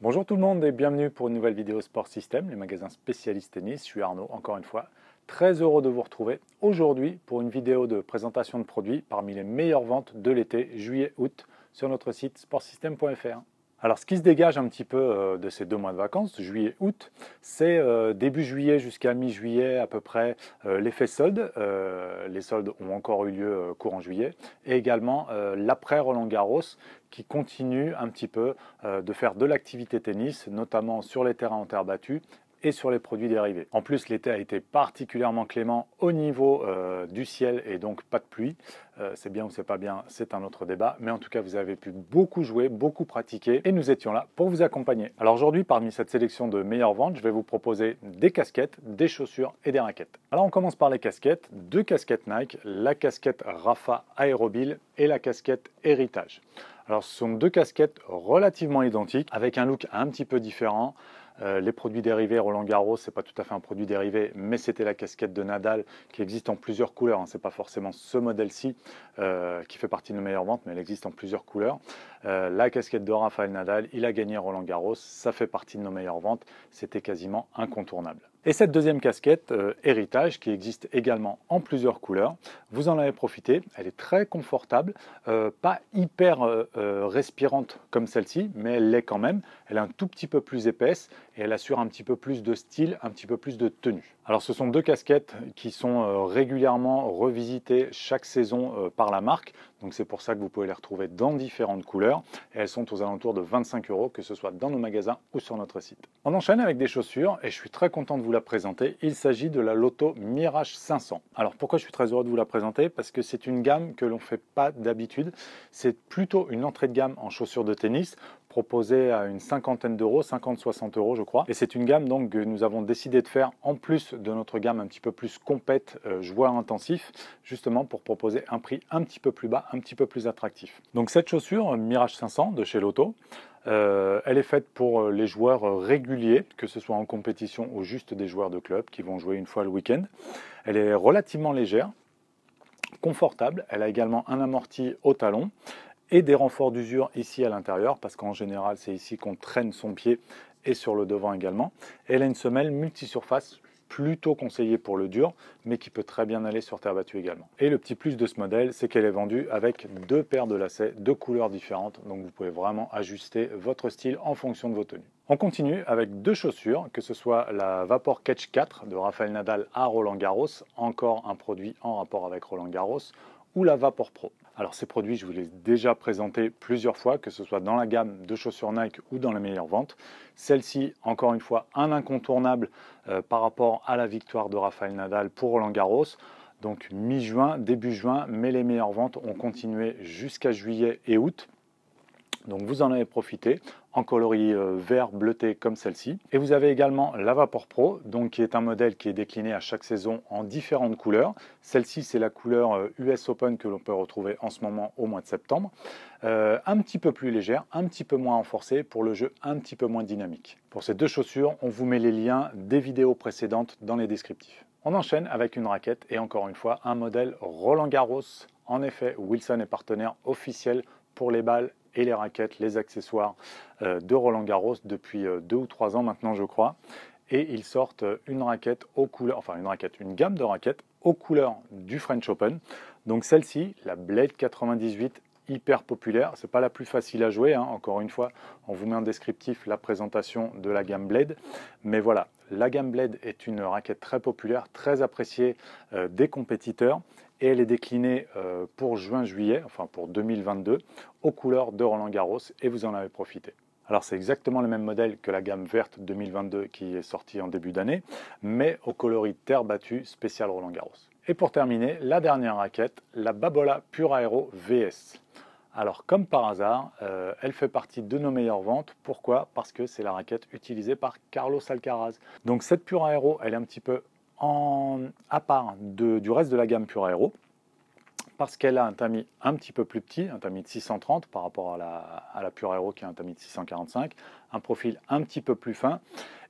Bonjour tout le monde et bienvenue pour une nouvelle vidéo Sport System, les magasins spécialistes tennis. Je suis Arnaud, encore une fois, très heureux de vous retrouver aujourd'hui pour une vidéo de présentation de produits parmi les meilleures ventes de l'été, juillet-août, sur notre site sportsystem.fr. Alors ce qui se dégage un petit peu de ces 2 mois de vacances, juillet-août, c'est début juillet jusqu'à mi-juillet à peu près l'effet solde. Les soldes ont encore eu lieu courant juillet. Et également l'après Roland-Garros qui continue un petit peu de faire de l'activité tennis, notamment sur les terrains en terre battue et sur les produits dérivés. En plus, l'été a été particulièrement clément au niveau du ciel et donc pas de pluie. C'est bien ou c'est pas bien, c'est un autre débat. Mais en tout cas, vous avez pu beaucoup jouer, beaucoup pratiquer et nous étions là pour vous accompagner. Alors aujourd'hui, parmi cette sélection de meilleures ventes, je vais vous proposer des casquettes, des chaussures et des raquettes. Alors on commence par les casquettes. 2 casquettes Nike, la casquette Rapha Aérobile et la casquette Héritage. Alors ce sont 2 casquettes relativement identiques avec un look un petit peu différent. Les produits dérivés, Roland Garros, c'est pas tout à fait un produit dérivé, mais c'était la casquette de Nadal qui existe en plusieurs couleurs. Hein. C'est pas forcément ce modèle-ci qui fait partie de nos meilleures ventes, mais elle existe en plusieurs couleurs. La casquette de Rafael Nadal, il a gagné Roland Garros, ça fait partie de nos meilleures ventes. C'était quasiment incontournable. Et cette deuxième casquette, Héritage, qui existe également en plusieurs couleurs, vous en avez profité, elle est très confortable, pas hyper respirante comme celle-ci, mais elle l'est quand même. Elle est un tout petit peu plus épaisse et elle assure un petit peu plus de style, un petit peu plus de tenue. Alors ce sont 2 casquettes qui sont régulièrement revisitées chaque saison par la marque, donc c'est pour ça que vous pouvez les retrouver dans différentes couleurs et elles sont aux alentours de 25 €, que ce soit dans nos magasins ou sur notre site. On enchaîne avec des chaussures et je suis très content de vous la présenter. Il s'agit de la Loto Mirage 500. Alors pourquoi je suis très heureux de vous la présenter? Parce que c'est une gamme que l'on ne fait pas d'habitude. C'est plutôt une entrée de gamme en chaussures de tennis proposée à une cinquantaine d'euros, 50-60 € je crois. Et c'est une gamme donc que nous avons décidé de faire en plus de notre gamme un petit peu plus compète, joueur intensif, justement pour proposer un prix un petit peu plus bas, un petit peu plus attractif. Donc cette chaussure Mirage 500 de chez Loto, elle est faite pour les joueurs réguliers, que ce soit en compétition ou juste des joueurs de club qui vont jouer une fois le week-end. Elle est relativement légère, confortable, elle a également un amorti au talon et des renforts d'usure ici à l'intérieur, parce qu'en général c'est ici qu'on traîne son pied et sur le devant également. Et elle a une semelle multisurface, plutôt conseillée pour le dur, mais qui peut très bien aller sur terre battue également. Et le petit plus de ce modèle, c'est qu'elle est vendue avec 2 paires de lacets, 2 couleurs différentes, donc vous pouvez vraiment ajuster votre style en fonction de vos tenues. On continue avec 2 chaussures, que ce soit la Vapor Catch 4 de Rafael Nadal à Roland Garros, encore un produit en rapport avec Roland Garros, ou la Vapor Pro. Alors ces produits, je vous les ai déjà présentés plusieurs fois, que ce soit dans la gamme de chaussures Nike ou dans les meilleures ventes. Celle-ci, encore une fois, un incontournable par rapport à la victoire de Rafael Nadal pour Roland Garros. Donc mi-juin, début juin, mais les meilleures ventes ont continué jusqu'à juillet et août. Donc vous en avez profité en coloris vert bleuté comme celle-ci. Et vous avez également la Vapor Pro, donc qui est un modèle qui est décliné à chaque saison en différentes couleurs. Celle-ci, c'est la couleur US Open que l'on peut retrouver en ce moment au mois de septembre. Un petit peu plus légère, un petit peu moins renforcée pour le jeu un petit peu moins dynamique. Pour ces 2 chaussures, on vous met les liens des vidéos précédentes dans les descriptifs. On enchaîne avec une raquette et encore une fois un modèle Roland Garros. En effet, Wilson est partenaire officiel pour les balles et les raquettes, les accessoires de Roland Garros depuis 2 ou 3 ans maintenant je crois. Et ils sortent une raquette aux couleurs, enfin une gamme de raquettes aux couleurs du French Open. Donc celle-ci, la Blade 98, hyper populaire. C'est pas la plus facile à jouer, hein. Encore une fois, on vous met en descriptif la présentation de la gamme Blade. Mais voilà, la gamme Blade est une raquette très populaire, très appréciée des compétiteurs. Et elle est déclinée pour juin-juillet, enfin pour 2022, aux couleurs de Roland Garros et vous en avez profité. Alors c'est exactement le même modèle que la gamme verte 2022 qui est sortie en début d'année, mais au coloris terre battue spécial Roland Garros. Et pour terminer, la dernière raquette, la Babola Pure Aero VS. Alors comme par hasard, elle fait partie de nos meilleures ventes. Pourquoi? Parce que c'est la raquette utilisée par Carlos Alcaraz. Donc cette Pure Aero, elle est un petit peu à part du reste de la gamme Pure Aero, parce qu'elle a un tamis un petit peu plus petit, un tamis de 630 par rapport à la Pure Aero qui a un tamis de 645, un profil un petit peu plus fin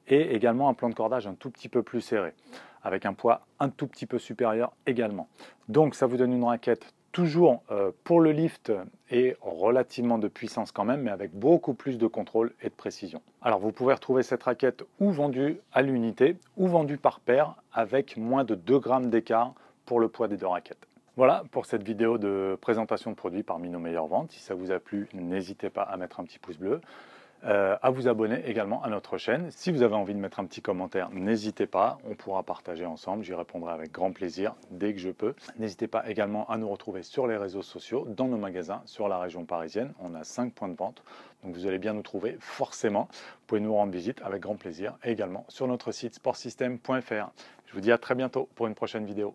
et également un plan de cordage un tout petit peu plus serré, avec un poids un tout petit peu supérieur également. Donc ça vous donne une raquette toujours pour le lift et relativement de puissance quand même, mais avec beaucoup plus de contrôle et de précision. Alors vous pouvez retrouver cette raquette ou vendue à l'unité ou vendue par paire avec moins de 2 grammes d'écart pour le poids des 2 raquettes. Voilà pour cette vidéo de présentation de produits parmi nos meilleures ventes. Si ça vous a plu, n'hésitez pas à mettre un petit pouce bleu. À vous abonner également à notre chaîne. Si vous avez envie de mettre un petit commentaire, n'hésitez pas, on pourra partager ensemble, j'y répondrai avec grand plaisir dès que je peux. N'hésitez pas également à nous retrouver sur les réseaux sociaux, dans nos magasins sur la région parisienne. On a 5 points de vente, donc vous allez bien nous trouver forcément. Vous pouvez nous rendre visite avec grand plaisir et également sur notre site sportsystem.fr. Je vous dis à très bientôt pour une prochaine vidéo.